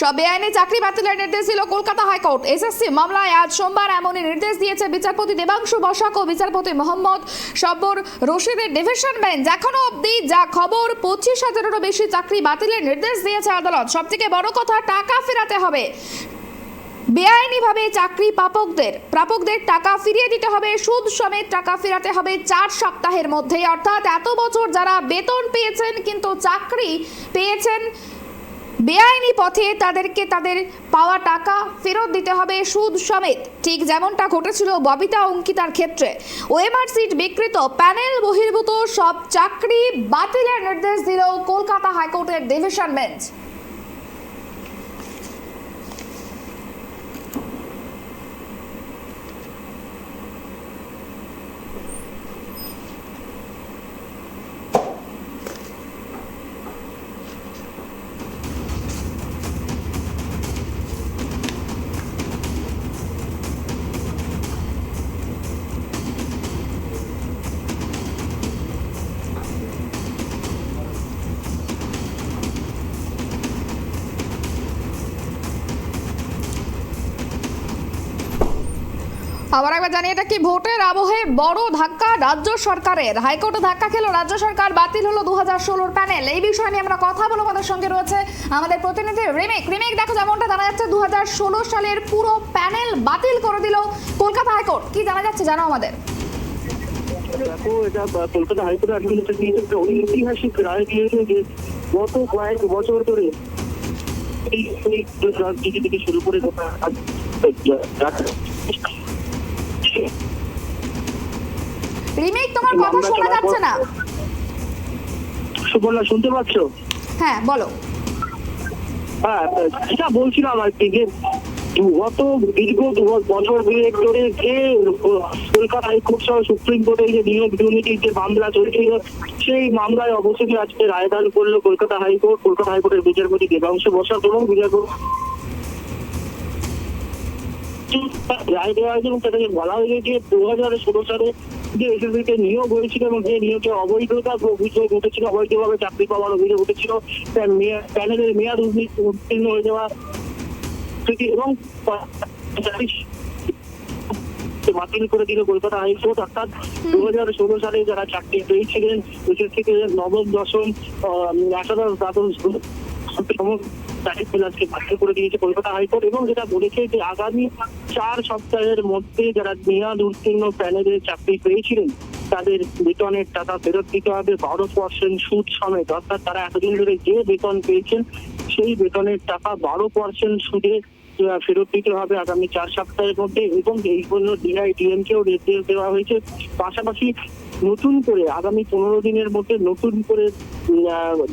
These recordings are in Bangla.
সব বেআইনি চাকরি বাতিলের নির্দেশ দিল কলকাতা হাইকোর্ট। এসএসসি মামলায় আজ সোমবার এমনই নির্দেশ দিয়েছে বিচারপতি দেবাংশু বসাক ও বিচারপতি মোহাম্মদ সব্বর রশিদের ডিভিশন বেঞ্চ। এখনো অবধি যা খবর 25,000-এরও বেশি চাকরি বাতিলের নির্দেশ দিয়েছে আদালত। সবথেকে বড় কথা, টাকা ফেরাতে হবে। বেআইনিভাবে চাকরি প্রাপকদের টাকা ফিরিয়ে দিতে হবে। সুদ সমেত টাকা ফেরাতে হবে 4 সপ্তাহের মধ্যে। অর্থাৎ এত বছর যারা বেতন পেয়েছেন কিন্তু চাকরি পেয়েছেন বেআইনি পথে, তাদেরকে তাদের পাওয়া টাকা ফেরত দিতে হবে সুদ সমেত। ঠিক যেমনটা ঘটেছিল ববিতা অঙ্কিতার ক্ষেত্রে। ওএমআর সিট বিকৃত, প্যানেল বহির্ভূত সব চাকরি বাতিলের নির্দেশ দিল কলকাতা হাইকোর্টের ডিভিশন বেঞ্চ। আবার একবার জানি, এটা কি ভোটের আবহে বড় ধাক্কা রাজ্য সরকারের? হাইকোর্টে ধাক্কা খেলো রাজ্য সরকার, বাতিল হলো 2016 প্যানেল। এই বিষয় নিয়ে আমরা কথা বলবো। আমাদের সঙ্গে রয়েছে আমাদের প্রতিনিধি রিমেক। দেখো, যেমনটা জানা যাচ্ছে 2016 সালের পুরো প্যানেল বাতিল করে দিল কলকাতা হাইকোর্ট। কি জানা যাচ্ছে জানো আমাদের? দেখো, এটা কলকাতা হাইকোর্ট একটা ঐতিহাসিক রায় দিয়েছে যে গত কয়েক বছর ধরে এই রাজনীতি থেকে শুরু করে রিমেক, তোমার কথা শোনা যাচ্ছে না। সুবর্ণা, শুনতে পাচ্ছ? হ্যাঁ, বলো। হ্যাঁ, যেটা বলছিলাম আর কি, যে গত দীর্ঘ 2 বছর ধরে যে কলকাতা হাইকোর্ট সহ সুপ্রিম কোর্টে যে নিয়োগ দুর্নীতির যে মামলা চলছিল, সেই মামলায় অবশেষে আজকে রায়দান করলো কলকাতা হাইকোর্টের বিচারপতি দেবাংশু বসাক এবং বিচারপতি রায় দেওয়া হয়েছে। এবং সেটাকে বলা হয়েছে যে 2016 সালে যে এসএসসিতে নিয়োগ হয়েছিল এবং যে নিয়োগে অবৈধতা অভিযোগ উঠেছিল, অবৈধভাবে চাকরি পাওয়ার অভিযোগ উঠেছিল, প্যানেলের মেয়াদ উত্তীর্ণ হয়ে যাওয়া এবং বাতিল করে দিল কলকাতা হাইকোর্ট। অর্থাৎ 2016 সালে যারা চাকরি পেয়েছিলেন এসএসসিতে নবম, দশম, একাদশ, দ্বাদশ আজকে বাতিল করে দিয়েছে কলকাতা হাইকোর্ট। এবং যেটা বলেছে যে আগামী 4 সপ্তাহের মধ্যে যারা মেয়াদ উত্তীর্ণ প্যানেলে চাকরি পেয়েছিলেন তাদের বেতনের টাকা ফেরত দিতে হবে 12% সুদ সমেত। অর্থাৎ তারা এতদিন ধরে যে বেতন পেয়েছেন সেই বেতনের টাকা 12% সুদে ফেরত দিতে হবে আগামী 4 সপ্তাহের মধ্যে। এবং এই জন্য ডিআইডিএমকেও নির্দেশ দেওয়া হয়েছে। পাশাপাশি নতুন করে আগামী 15 দিনের মধ্যে নতুন করে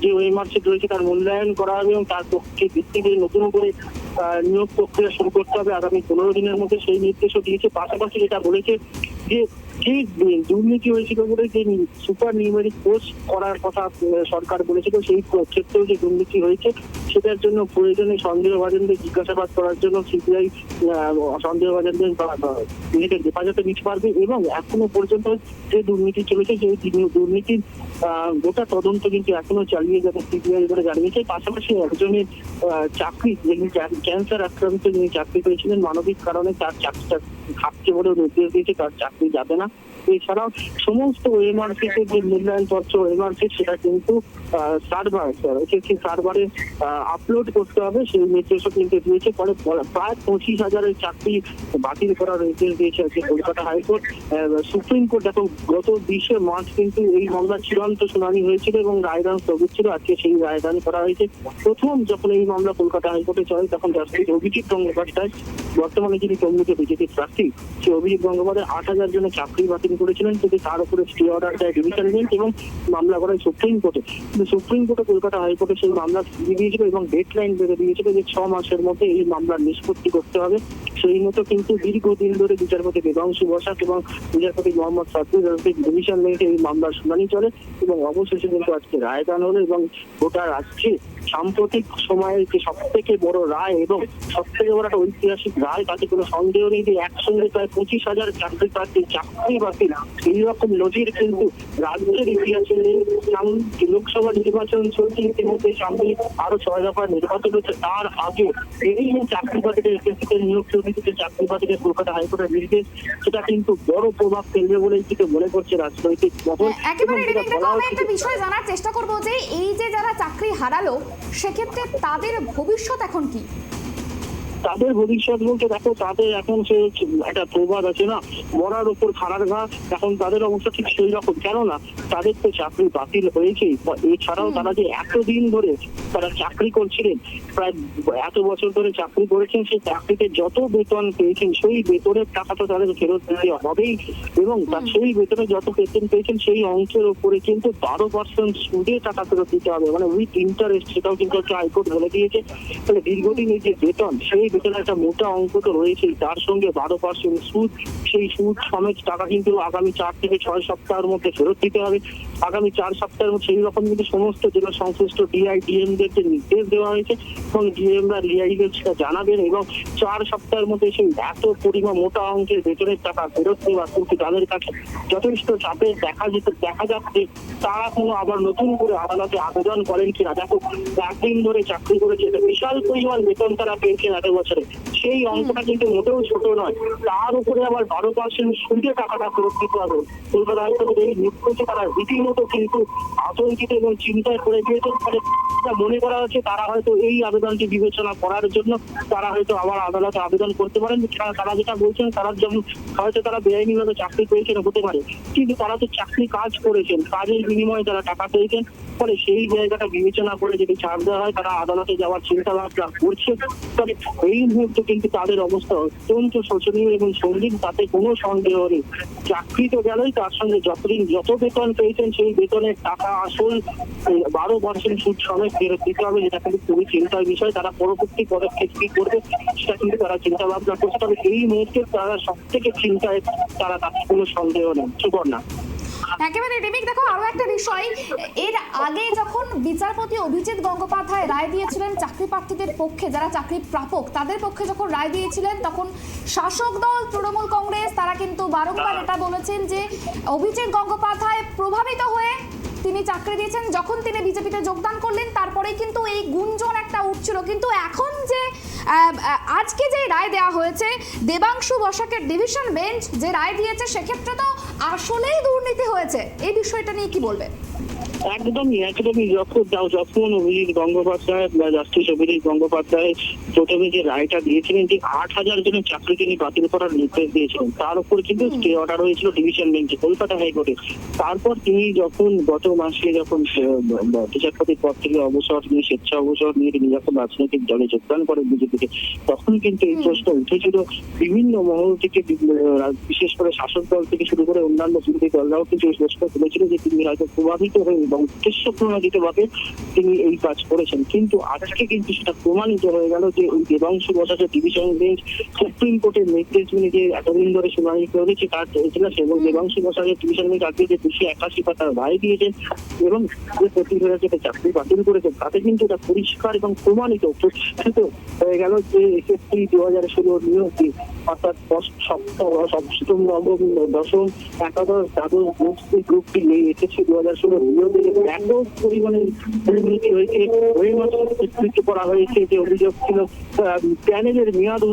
যে ওএমআর সিট রয়েছে তার মূল্যায়ন করা হবে এবং তার পক্ষে ভিত্তিতে নতুন করে নিয়োগ প্রক্রিয়া শুরু করতে হবে আগামী 15 দিনের মধ্যে, সেই নির্দেশও দিয়েছে। পাশাপাশি যেটা বলেছে যে দুর্নীতি হয়েছিল বলে যে সুপার নিউমেরিক পোস্ট করার কথা সরকার বলেছিল, সেই ক্ষেত্রেও যে দুর্নীতি হয়েছে সেটার জন্য প্রয়োজনে সন্দেহভাজনদের জিজ্ঞাসাবাদ করার জন্য সিবিআই সন্দেহভাজনদের নিজেদের হেফাজতে নিতে পারবে। এবং এখনো পর্যন্ত যে দুর্নীতি চলেছে সেই দুর্নীতির গোটা তদন্ত কিন্তু এখনো চালিয়ে যাবে সিবিআই বলে জানিয়েছে। পাশাপাশি একজনের চাকরি, যিনি ক্যান্সার আক্রান্ত, যিনি চাকরি পেয়েছিলেন মানবিক কারণে, তার চাকরিটা থাকছে বলে নির্দেশ দিয়েছে, তার চাকরি যাবে না। এছাড়াও সমস্ত ওএমআর সিটের যে মূল্যায়ন পত্র ওএমআর সিট সেটা কিন্তু সার্ভারে আপলোড করতে হবে, সেই নির্দেশও কিন্তু দিয়েছে। ফলে প্রায় 25,000-এর চাকরি বাতিল করার নির্দেশ দিয়েছে আজকে কলকাতা হাইকোর্ট। সুপ্রিম কোর্ট দেখো গত 20 মার্চ কিন্তু এই মামলার চূড়ান্ত শুনানি হয়েছিল এবং রায়দান স্থগিত ছিল। আজকে সেই রায়দান করা হয়েছে। প্রথম যখন এই মামলা কলকাতা হাইকোর্টে চলে তখন জাস্টিস অভিজিৎ গঙ্গোপাধ্যায়, বর্তমানে যিনি তমলুকে বিজেপির প্রার্থী, সেই অভিজিৎ গঙ্গোপাধ্যায় 8,000 জনের চাকরি বাতিল করেছিলেন, কিন্তু তার উপরে স্টে অর্ডার দেয় ডিভিশন বেঞ্চ এবং মামলা করায় সুপ্রিম কোর্টে। কিন্তু সুপ্রিম কোর্টে কলকাতা হাইকোর্টে সেই মামলা ফিরিয়ে দিয়েছিল এবং ডেডলাইন বেঁধে দিয়েছিল যে 6 মাসের মধ্যে এই মামলার নিষ্পত্তি করতে হবে। সেই মতো কিন্তু দীর্ঘদিন ধরে বিচারপতি দেবাংশু বসাক এবং বিচারপতি মোহাম্মদ সব্বর ডিভিশন বেঞ্চে এই মামলার শুনানি চলে এবং অবশেষে কিন্তু আজকে রায়দান হলো এবং গোটা রাজ্যে সাম্প্রতিক সময়ের যে সব থেকে বড় রায় এবং সব থেকে বড় একটা ঐতিহাসিক রায়, তাতে কোনো সন্দেহ নেই যে একসঙ্গে প্রায় 25,000 চাকরি প্রার্থীর চাকরি বাতিল, এইরকম নজির কিন্তু রাজ্যের ইতিহাসে নেই। লোকসভা নির্বাচন চলছে, ইতিমধ্যে সামনে আরো 6 দফা নির্বাচন হচ্ছে, তার আগে এই যে চাকরি বাতিলের এসএসসিতে নিয়োগ সমিতিতে চাকরি বাতিলের কলকাতা হাইকোর্টের নির্দেশ, সেটা কিন্তু বড় প্রভাব ফেলবে বলেই কিন্তু মনে করছে রাজনৈতিক মহল। একেবারে রিমিক দেখো, আমি একটা বিষয় জানার চেষ্টা করব যে এই যে যারা চাকরি হারালো সেক্ষেত্রে তাদের ভবিষ্যৎ এখন কি? তাদের ভবিষ্যৎ বলতে দেখো, তাদের এখন সে একটা প্রবাদ আছে না, মরার উপর খাড়ার ঘা, এখন তাদের অবস্থা ঠিক সেই রকম। কেননা তাদের তো চাকরি বাতিল হয়েছে, এছাড়াও তারা যে এতদিন ধরে তারা চাকরি করছিলেন, প্রায় এত বছর ধরে চাকরি করেছেন, সেই চাকরিতে যত বেতন পেয়েছেন সেই বেতনের টাকা তো তাদের ফেরত দিতে হবেই, এবং তার সেই বেতনে যত বেতন পেয়েছেন সেই অঙ্কের উপরে কিন্তু 12% সুদে টাকা ফেরত দিতে হবে, মানে উইথ ইন্টারেস্ট। সেটাও কিন্তু একটা হাইকোর্ট বলে দিয়েছে। তাহলে দীর্ঘদিন এই যে বেতন, সেই বেতনের একটা মোটা অঙ্ক তো রয়েছেই, তার সঙ্গে 12% সুদ, সেই সুদ সমেত টাকা কিন্তু আগামী 4 থেকে 6 সপ্তাহের মধ্যে ফেরত দিতে হবে। আগামী 4 সপ্তাহের মধ্যে সেই রকম কিন্তু সমস্ত জেলা সংশ্লিষ্ট ডিআই ডিএমদেরকে নির্দেশ দেওয়া হয়েছে, এবং ডিএমরা লিআইদের সেটা জানাবেন, এবং 4 সপ্তাহের মধ্যে সেই এত পরিমাণ মোটা অঙ্কের বেতনের টাকা ফেরত দেওয়া কিন্তু তাদের কাছে যথেষ্ট চাপে দেখা যাচ্ছে। তারা কোনো আবার নতুন করে আদালতে আবেদন করেন কিনা। দেখো, একদিন ধরে চাকরি করেছে, বিশাল পরিমাণ বেতন তারা পেয়েছেন এত বছরে, সেই অঙ্কটা কিন্তু মোটেও ছোট নয়। তার উপরে আবার 12% সুদে টাকাটা ফেরত দিতে হবে। কলকাতা হাইকোর্টের এই নির্দেশে তারা রীতিমতো কিন্তু আতঙ্কিত এবং চিন্তায় পড়ে গিয়েছেন। ফলে মনে করা হচ্ছে তারা হয়তো এই আবেদনটি বিবেচনা করার জন্য তারা হয়তো আবার আদালতে আবেদন করতে পারেন। তারা যেটা বলছেন, তারা যেমন হয়তো তারা বেআইনিভাবে চাকরি পেয়েছেন হতে পারে, কিন্তু তারা তো চাকরি কাজ করেছেন, কাজের বিনিময়ে তারা টাকা পেয়েছেন। ফলে সেই জায়গাটা বিবেচনা করে যদি ছাড় দেওয়া হয়, তারা আদালতে যাওয়ার চিন্তা ভাবনা করছে। তবে এই মুহূর্তে কিন্তু তাদের অবস্থা অত্যন্ত শোচনীয় এবং সঙ্গীন, তাতে কোনো সন্দেহ নেই। চাকরি তো গেলই, তার সঙ্গে যতদিন যত বেতন পেয়েছেন সেই বেতনের টাকা আসল 12% সুদ সমেত ফেরত দিতে হবে, যেটা কিন্তু খুবই চিন্তার বিষয়। তারা পরবর্তী পদক্ষেপ কি করবে সেটা কিন্তু তারা চিন্তা ভাবনা করছে। তবে এই মুহূর্তে তারা সব থেকে চিন্তায়, তারা তাতে কোনো সন্দেহ নেই। সুবর্ণা, একেবারে রিমিক দেখো, আরো একটা বিষয়, এর আগে যখন বিচারপতি অভিজিৎ গঙ্গোপাধ্যায় রায় দিয়েছিলেন চাকরি প্রার্থীদের পক্ষে, যারা চাকরি প্রাপক তাদের পক্ষে যখন রায় দিয়েছিলেন, তখন শাসক দল তৃণমূল কংগ্রেস তারা কিন্তু বারংবার এটা বলেছেন যে অভিজিৎ গঙ্গোপাধ্যায় প্রভাবিত হয়ে তিনি চাকরি দিয়েছেন। যখন তিনি বিজেপিতে যোগদান করলেন তারপরেই কিন্তু এই গুঞ্জন একটা উঠছিল। কিন্তু এখন যে আজকে যে রায় দেওয়া হয়েছে, দেবাংশু বসাকের ডিভিশন বেঞ্চ যে রায় দিয়েছে, সেক্ষেত্রে তো আসলেই দুর্নীতি হয়েছে। এই বিষয়টা নিয়ে কি বলবে? একদমই যখন অভিজিৎ গঙ্গোপাধ্যায় বা জাস্টিস অভিজিৎ গঙ্গোপাধ্যায় প্রথমে যে রায়টা দিয়েছিলেন, যে 8,000 জনের চাকরি তিনি বাতিল করার নির্দেশ দিয়েছিলেন, তার উপর কিন্তু স্টে অর্ডার হয়েছিল ডিভিশন বেঞ্চে কলকাতা হাইকোর্টে। তারপর তিনি যখন গত মাসে যখন বিচারপতির পদ থেকে অবসর নিয়ে, স্বেচ্ছা অবসর নিয়ে তিনি যখন রাজনৈতিক দলে যোগদান করেন বিজেপিতে, তখন কিন্তু এই প্রশ্ন উঠেছিল বিভিন্ন মহল থেকে, বিশেষ করে শাসক দল থেকে শুরু করে অন্যান্য বিরোধী দলরাও কিন্তু এই প্রশ্ন তুলেছিল যে তিনি হয়তো প্রভাবিত হয়ে এবং উদ্দেশ্য প্রণোদিতভাবে তিনি এই কাজ করেছেন। কিন্তু আজকে কিন্তু সেটা প্রমাণিত হয়ে গেল যে ওই দেবাংশু বসাকের ডিভিশন বেঞ্চ সুপ্রিম কোর্টের নির্দেশ মেনে যে এতদিন ধরে শুনানি করেছে তার এজলাস, এবং দেবাংশু বসাকের ডিভিশন বেঞ্চ আজকে যে 281 পাতার রায় দিয়েছেন এবং যে প্রতিনিধিরা চাকরি বাতিল করেছেন, তাতে কিন্তু এটা পরিষ্কার এবং প্রমাণিত প্রতিষ্ঠিত হয়ে গেল যে এসএসসি 2016 নিয়োগটি, অর্থাৎ সপ্তম, নবম, দশম, একাদশ, দ্বাদশ গ্রুপটি নেই এসএসসি 2016 নিয়োগে ব্যাপক পরিমাণে দুর্নীতি হয়েছে। ওই মতো চিত্রিত করা হয়েছে যে অভিযোগ ছিল প্যানেলের মেয়াদ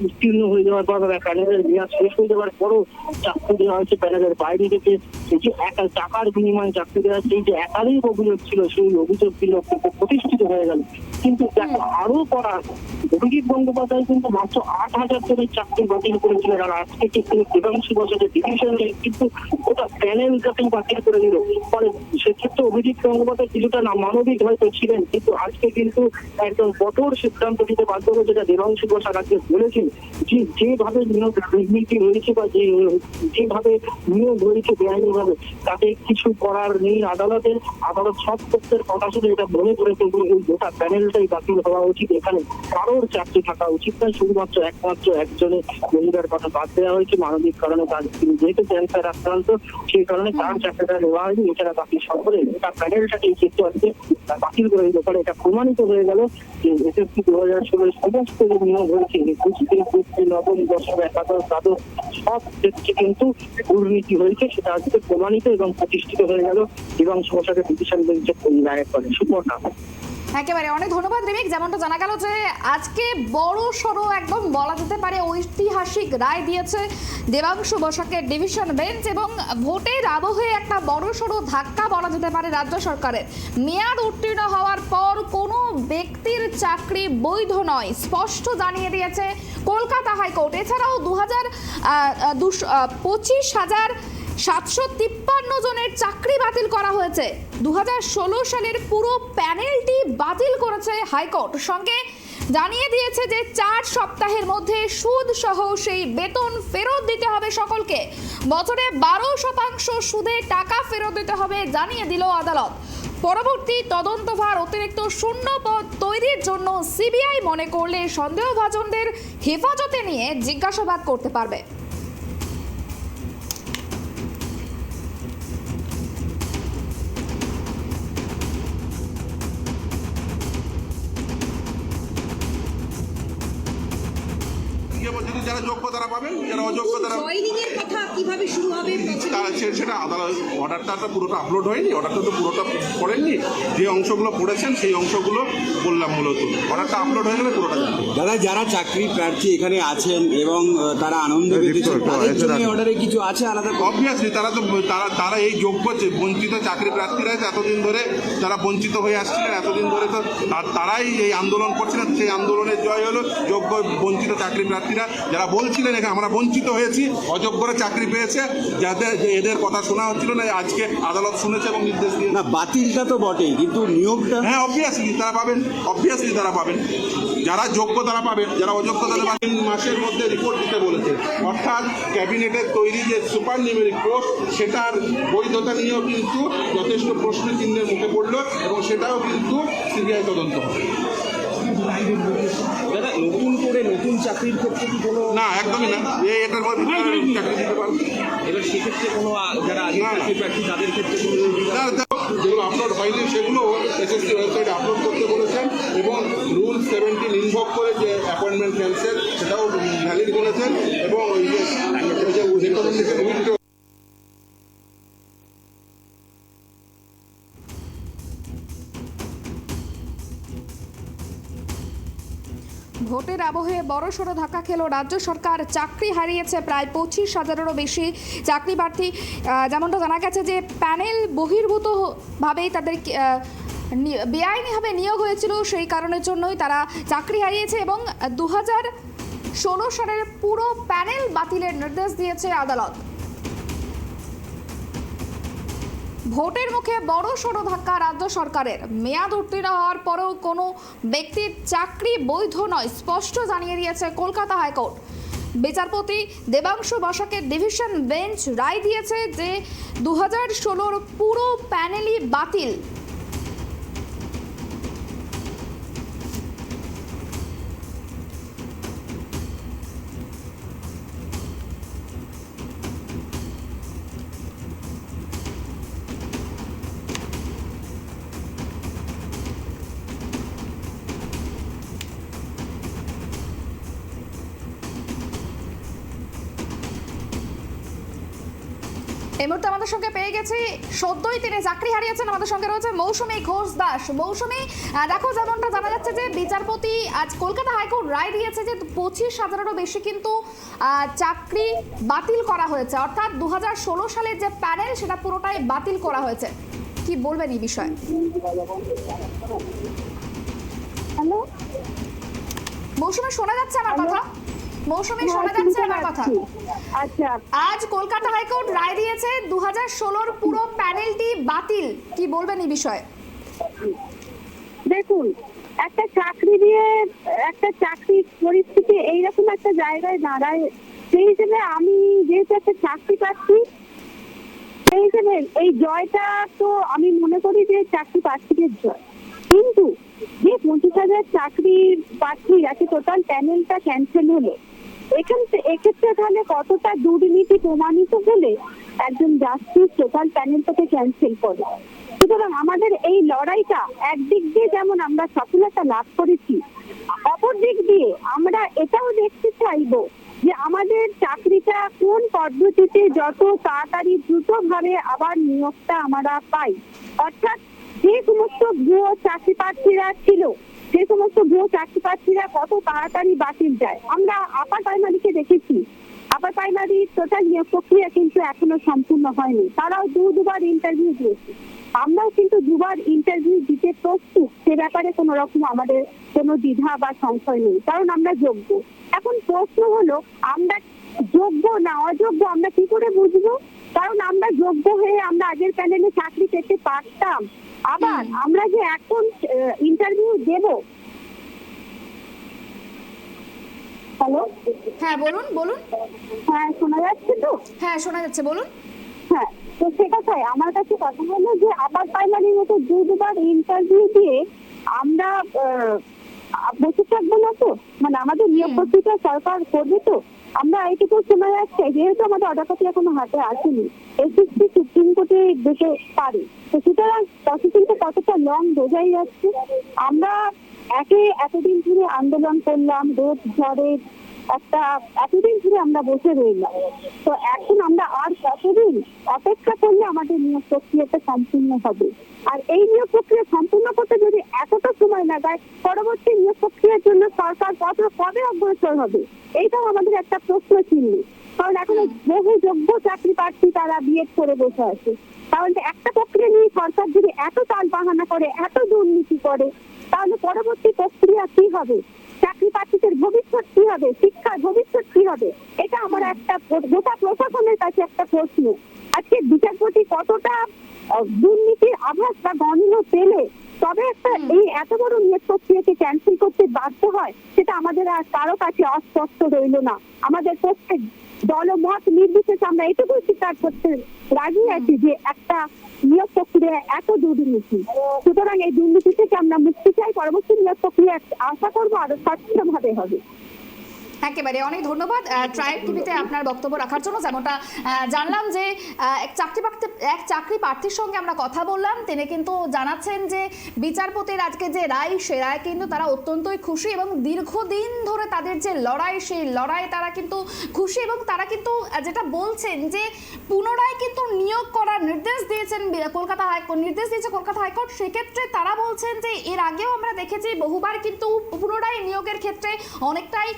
উত্তীর্ণ হয়ে যাওয়ার পর, প্যানেলের মেয়াদ শেষ হয়ে যাওয়ার পরও চাকরি দেওয়া হয়েছে প্যানেলের বাইরে থেকে। এই যে টাকার বিনিময়ে চাকরি দেওয়া, সেই যে একাধিক অভিযোগ ছিল, সেই অভিযোগ প্রতিষ্ঠিত হয়ে গেল। কিন্তু দেখো, আরো করা অভিজিৎ গঙ্গোপাধ্যায় কিন্তু মাত্র 8,000 জনের চাকরি বাতিল করেছিলেন, আর আজকে কিন্তু দেবাংশু বসাকের ডিভিশন কিন্তু ওটা প্যানেলটাকেই বাতিল করে দিল। ফলে সেক্ষেত্রে অভিজিৎ গঙ্গোপাধ্যায় কিছুটা না মানবিক হয়তো ছিলেন, কিন্তু আজকে কিন্তু একদম কঠোর সিদ্ধান্ত দিতে বাধ্য হয়েছে, যেটা দেবাংশু বসাক আজকে বলেছেন যে যেভাবে নিয়োগ দুর্নীতি হয়েছে বা যেভাবে নিয়োগ হয়েছে বেআইনিভাবে, তাতে কিছু করার নেই। আদালত সব পক্ষের কথা শুনে এটা মনে করে কিন্তু এই গোটা প্যানেলটাই বাতিল হওয়া উচিত। এখানে কারোর চাকরি থাকা উচিত নয়, শুধুমাত্র একমাত্র একজনের মহিলার কথা বাদ দেওয়া হয়েছে মানবিক কারণে। তার তিনি যেহেতু ক্যান্সার আক্রান্ত, সেই কারণে তার চাকরিটা নেওয়া হয়নি। এছাড়া বাকি সকলে গোটা প্যানেলটাকে কিন্তু আজকে বাতিল করে দিল। ফলে এটা প্রমাণিত হয়ে গেল যে এসএসসি 2016 সমস্ত যে নিয়োগ হয়েছে, নবম, দশম, একাদশ, দ্বাদশ সব ক্ষেত্রে কিন্তু দুর্নীতি হয়েছে, সেটা আজকে প্রমাণিত এবং প্রতিষ্ঠিত হয়ে গেল দেবাংশু বসাকের ডিভিশন বেঞ্চে রায়ের ফলে। সুপর্ণা। একেবারে অনেক ধন্যবাদ রিমিক। যেমনটা জানা গেল যে আজকে বড় সড়ো একদম বলা যেতে পারে ঐতিহাসিক রায় দিয়েছে দেবাংশু বসাকের ডিভিশন বেঞ্চ, এবং ভোটের আবহে একটা বড় সড়ো ধাক্কা বলা যেতে পারে রাজ্য সরকারের। মেয়াদ উত্তীর্ণ হওয়ার পর কোনো ব্যক্তির চাকরি বৈধ নয় স্পষ্ট জানিয়ে দিয়েছে কলকাতা হাইকোর্ট। এছাড়াও 25,753 জনের চাকরি বাতিল করা হয়েছে। 2016 সালের পুরো প্যানেলটি বাতিল করেছে হাইকোর্ট। সঙ্গে জানিয়ে দিয়েছে যে 4 সপ্তাহের মধ্যে সুদ সহ সেই বেতন ফেরত দিতে হবে সকলকে। বছরে 12% সুদে টাকা ফেরত দিতে হবে জানিয়ে দিল আদালত। পরবর্তী তদন্তভার অতিরিক্ত শূন্য পদ তৈরির জন্য সিবিআই মনে করলে সন্দেহভাজনদের হেফাজতে নিয়ে জিজ্ঞাসাবাদ করতে পারবে। যদি যারা যোগ্য তারা পাবেন, যারা অযোগ্য তারা জয়েনিংয়ের কথা কিভাবে শুরু হবে সেটা আদালত অর্ডারটা পুরোটা আপলোড হয়নি, অর্ডারটা তো পুরোটা পড়েননি, যে অংশগুলো পড়েছেন সেই অংশগুলো বললাম। মূলত অর্ডারটা আপলোড হয়ে গেলে পুরোটা দাদা যারা চাকরি প্রার্থী এখানে আছেন এবং তারা আনন্দ পেতেছেন, তাদের জন্য অর্ডারে কিছু আছে আলাদা? অবভিয়াসলি তারা এই যোগ্য বঞ্চিত চাকরি প্রার্থীরা এতদিন ধরে যারা বঞ্চিত হয়ে আসছিলেন, এতদিন ধরে তো তারাই এই আন্দোলন করছিলেন। সেই আন্দোলনের জয় হলো যোগ্য বঞ্চিত চাকরি প্রার্থীরা, যারা বলছিলেন এখানে আমরা বঞ্চিত হয়েছি, অযোগ্যরা চাকরি পেয়েছে, যাদের এদের কথা শোনা হচ্ছিল না, আজকে আদালত শুনেছে এবং নির্দেশ দিয়ে। না, বাতিলটা তো বটেই, কিন্তু নিয়োগটা? হ্যাঁ, অবভিয়াসলি তারা পাবেন, যারা যোগ্য তারা পাবেন, যারা অযোগ্য তারা 3 মাসের মধ্যে রিপোর্ট দিতে বলেছে। অর্থাৎ ক্যাবিনেটের তৈরি যে সুপার নিউমেরিক পোস্ট, সেটার বৈধতা নিয়েও কিন্তু যথেষ্ট প্রশ্ন চিহ্নের মুখে পড়লো, এবং সেটাও কিন্তু সিবিআই তদন্ত হবে। দাদা নতুন করে নতুন চাকরির ক্ষেত্রে কি কোনো? না, একদমই না, এটার মধ্যে চাকরি দিতে পারবে। এবার সেক্ষেত্রে কোনো যারা আগে চাকরি প্রার্থী তাদের ক্ষেত্রে কোনো যেগুলো আপলোড হয়নি সেগুলো এসএসসি ওয়েবসাইটে আপলোড করতে বলেছেন, এবং রুল 17 ইনভক করে যে অ্যাপয়েন্টমেন্ট ক্যান্সেল সেটাও ভ্যালিড বলেছেন, এবং ওই যে রেকমেন্ডেশন উইথড্র। ভোটের আবহে বড়সড় ধাক্কা খেল রাজ্য সরকার। চাকরি হারিয়েছে প্রায় 25,000-এরও বেশি চাকরি প্রার্থী। যেমনটা জানা গেছে যে প্যানেল বহির্ভূতভাবেই তাদের বেআইনিভাবে নিয়োগ হয়েছিল, সেই কারণের জন্যই তারা চাকরি হারিয়েছে, এবং 2016 সালের পুরো প্যানেল বাতিলের নির্দেশ দিয়েছে আদালত। ভোটের মুখে বড় সড়ো ধাক্কা রাজ্য সরকারের। মেয়াদ উত্তীর্ণ হওয়ার পরেও কোনো ব্যক্তির চাকরি বৈধ নয় স্পষ্ট জানিয়ে দিয়েছে কলকাতা হাইকোর্ট। বিচারপতি দেবাংশু বসাকের ডিভিশন বেঞ্চ রায় দিয়েছে যে 2016 পুরো প্যানেলই বাতিল। এই মুহূর্তে আমাদের সঙ্গে পেয়ে গেছি সদ্যই তিনি চাকরি হারিয়েছেন, আমাদের সঙ্গে রয়েছে মৌসুমী ঘোষ দাস। মৌসুমী, দেখো যেমনটা জানা যাচ্ছে যে বিচারপতি আজ কলকাতা হাইকোর্ট রায় দিয়েছে যে 25,000-এরও বেশি কিন্তু চাকরি বাতিল করা হয়েছে, অর্থাৎ 2016 সালের যে প্যানেল সেটা পুরোটাই বাতিল করা হয়েছে। কি বলবেন এই বিষয়ে? হ্যালো মৌসুমী, শোনা যাচ্ছে আমার কথা? মৌসুমী, শোনা যাচ্ছে আমার কথা? আচ্ছা, আজ কলকাতা হাইকোর্ট রায় দিয়েছে 2016 পুরো প্যানেলটি বাতিল, কি বলবেন এই বিষয়ে? দেখুন, একটা চাকরি দিয়ে একটা চাকরির পরিস্থিতি এইরকম একটা জায়গায় দাঁড়ায়, সেই হিসেবে আমি যেহেতু একটা চাকরি পাচ্ছি, সেই হিসেবে এই জয়টা তো আমি মনে করি যে চাকরি প্রার্থীদের জয়। কিন্তু যে 25,000 চাকরির প্রার্থী আছে টোটাল প্যানেলটা ক্যান্সেল হলো, এক্ষেত্রে তাহলে কতটা দুর্নীতি প্রমাণিত হলে একজন জাস্টিস টোটাল প্যানেলটাকে ক্যান্সেল করে। সুতরাং আমাদের এই লড়াইটা একদিক দিয়ে যেমন আমরা সফলতা লাভ করেছি, অপর দিক দিয়ে আমরা এটাও দেখতে চাইবো যে আমাদের চাকরিটা কোন পদ্ধতিতে যত তাড়াতাড়ি দ্রুতভাবে আবার নিয়োগটা আমরা পাই। অর্থাৎ যে সমস্ত ভুয়ো চাকরি প্রার্থীরা ছিল, যে সমস্ত ভুয়ো চাকরি প্রার্থীরা কত তাড়াতাড়ি বাতিল যায়। আমরা আপার প্রাইমারিকে দেখেছি, আপার প্রাইমারি টোটাল নিয়োগ প্রক্রিয়া কিন্তু এখনো সম্পূর্ণ হয়নি, তারাও দুবার ইন্টারভিউ দিয়েছে। আমরাও কিন্তু দুবার ইন্টারভিউ দিতে প্রস্তুত, সে ব্যাপারে কোনো রকম আমাদের কোনো দ্বিধা বা সংশয় নেই, কারণ আমরা যোগ্য। এখন প্রশ্ন হলো আমরা যোগ্য না অযোগ্য আমরা কি করে বুঝবো? কারণ আমরা যোগ্য হয়ে আমরা আগের প্যানেলে চাকরি পেতে পারতাম, আবার আমরা যে এখন ইন্টারভিউ দেব। হ্যালো, হ্যাঁ বলুন বলুন। হ্যাঁ শোনা যাচ্ছে তো? হ্যাঁ শোনা যাচ্ছে, বলুন। হ্যাঁ, তো সে কথাই আমার কাছে কথা হলো যে আপার প্রাইমারির মতো দুবার ইন্টারভিউ দিয়ে আমরা বসে থাকবো না তো, মানে আমাদের নিয়োগ প্রক্রিয়া সরকার করবে তো। আমরা এইটুকু শোনা যাচ্ছে যেহেতু আমাদের অর্ডার কপি এখনো হাতে আসেনি, এসএসসি সুপ্রিম কোর্টে যেতে পারে, তো সুতরাং প্রসেসিংটা কতটা লং বোঝাই যাচ্ছে। আমরা এতদিন ধরে আন্দোলন করলাম, রোদ ঝড়ে এতদিন ধরে আমরা বসে রইলাম, তো এখন আমরা আর কতদিন অপেক্ষা করলে আমাদের নিয়োগ প্রক্রিয়াটা সম্পূর্ণ হবে? আর এই নিয়োগ প্রক্রিয়া সম্পূর্ণ করতে যদি এতটা সময় লাগায়, পরবর্তী নিয়োগ প্রক্রিয়ার জন্য সরকার কবে অগ্রসর হবে? এইটাও আমাদের একটা প্রশ্ন চিহ্ন। কারণ এখন বহু যোগ্য চাকরি প্রার্থী তারা বিএড করে বসে আছে, তাহলে একটা প্রক্রিয়া নিয়ে সরকার যদি এত তাল বাহানা করে, এত দুর্নীতি করে, তাহলে পরবর্তী প্রক্রিয়া কি হবে? চাকরি প্রার্থীদের ভবিষ্যৎ কি হবে? শিক্ষার ভবিষ্যৎ কি হবে? এটা আমার একটা গোটা প্রশাসনের কাছে একটা প্রশ্ন। আজকে বিচারপতি কতটা দুর্নীতির আভাস বা গন্ধ পেলে তবে একটা এই এত বড় নিয়োগ প্রক্রিয়াকে ক্যান্সেল করতে বাধ্য হয়, সেটা আমাদের আর কারো কাছে অস্পষ্ট রইল না। আমাদের প্রত্যেক দলমত নির্বিশেষে আমরা এটুকু স্বীকার করতে রাজি আছি যে একটা নিয়োগ প্রক্রিয়া এত দুর্নীতি। সুতরাং এই দুর্নীতি থেকে আমরা মুক্তি চাই। পরবর্তী নিয়োগ প্রক্রিয়া আশা করবো আরো স্বচ্ছভাবে হবে। একেবারে অনেক ধন্যবাদ ট্রাইব টিভিতে আপনার বক্তব্য রাখার জন্য। যেমনটা জানলাম যে এক চাকরি প্রার্থীর সঙ্গে আমরা কথা বললাম, তিনি কিন্তু জানাচ্ছেন যে বিচারপতির আজকে যে রায়, সে রায় কিন্তু তারা অত্যন্তই খুশি এবং দীর্ঘদিন ধরে তাদের যে লড়াই, সেই লড়াই তারা কিন্তু খুশি। এবং তারা কিন্তু যেটা বলছেন যে পুনরায় কিন্তু নিয়োগ করার নির্দেশ দিয়েছেন কলকাতা হাইকোর্ট, নির্দেশ দিয়েছে কলকাতা হাইকোর্ট। সেক্ষেত্রে তারা বলছেন যে এর আগেও আমরা দেখেছি বহুবার কিন্তু পুনরায় নিয়োগের ক্ষেত্রে অনেকটাই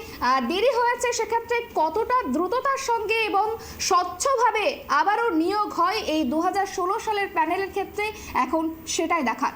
দেরি হয়েছে, সেক্ষেত্রে কতটা দ্রুততার সঙ্গে এবং স্বচ্ছভাবে আবারও নিয়োগ হয় এই 2016 সালের প্যানেলের ক্ষেত্রে এখন সেটাই দেখার।